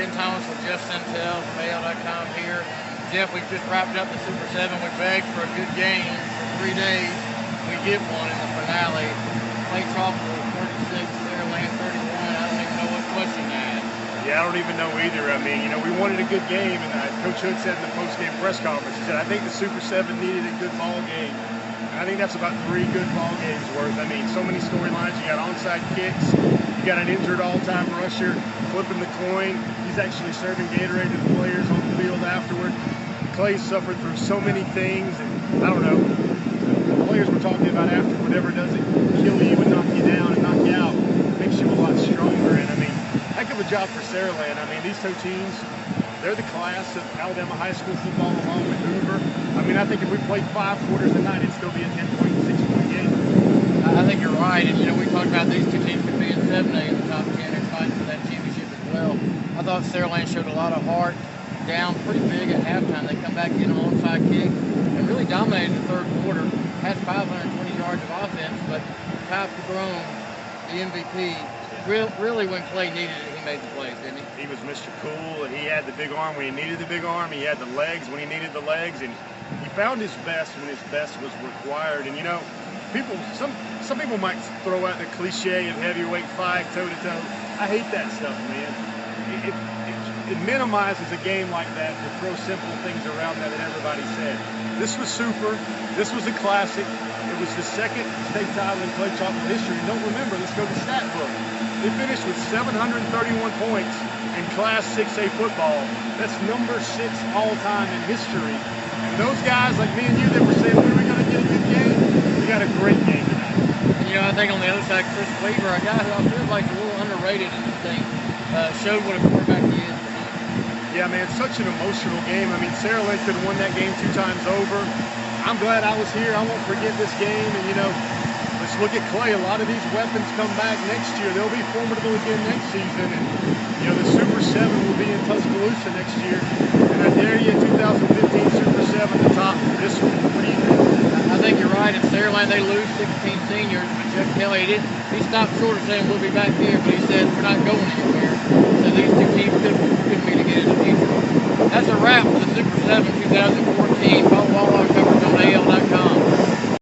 Ben Thomas with Jeff Santel from AL.com here. Jeff, we've just wrapped up the Super 7. We begged for a good game for 3 days. We get one in the finale. Clay Tropical 36, Sarah Land 31. I don't even know what question to ask. Yeah, I don't even know either. I mean, you know, we wanted a good game, and Coach Hood said in the post-game press conference, he said, I think the Super 7 needed a good ball game. And I think that's about 3 good ball games worth. I mean, so many storylines. You got onside kicks. You got an injured all-time rusher flipping the coin. He's actually serving Gatorade to the players on the field afterward. Clay suffered through so many things, and I don't know. The players were talking about after whatever doesn't kill you and knock you down and knock you out makes you a lot stronger. And I mean, heck of a job for Saraland. I mean, these two teams, they're the class of Alabama high school football along with Hoover. I mean, I think if we played 5 quarters a night, it'd still be a 10-point, 6-point game. I think you're right. And, you know, we talked about these two teams could be in 7A in the top 10 and fighting for that championship as well. I thought Saraland showed a lot of heart, down pretty big at halftime. They come back in on onside kick and really dominated the third quarter. Had 520 yards of offense, but Ty Pagron, the MVP, really when Clay needed it, he made the plays, didn't he? He was Mr. Cool, and he had the big arm when he needed the big arm. He had the legs when he needed the legs, and he found his best when his best was required. And you know, some people might throw out the cliche of heavyweight fight, toe-to-toe. I hate that stuff, man. It minimizes a game like that to throw simple things around that everybody said. This was super. This was a classic. It was the second state title in Clay Tropical history. And don't remember, let's go to the stat book. They finished with 731 points in Class 6A football. That's number 6 all-time in history. And those guys like me and you that were saying we were going to get a good game, we got a great game tonight. And, you know, I think on the other side, Chris Weaver, a guy who I feel like is a little underrated in this thing, showed what a quarterback he is. Yeah, man, it's such an emotional game. I mean, Saraland could have won that game 2 times over. I'm glad I was here. I won't forget this game. And, you know, let's look at Clay. A lot of these weapons come back next year. They'll be formidable again next season. And, you know, the Super 7 will be in Tuscaloosa next year. And I dare you, 2015 Super 7, the top for this one. What do you think? I think you're right. In Saraland, they lose 16 seniors. But Jeff Kelly, he stopped short of saying we'll be back here. But he said we're not going anywhere. So these two teams could meet again in the future. That's a wrap for the Super 7 2014. Follow all our coverage on AL.com.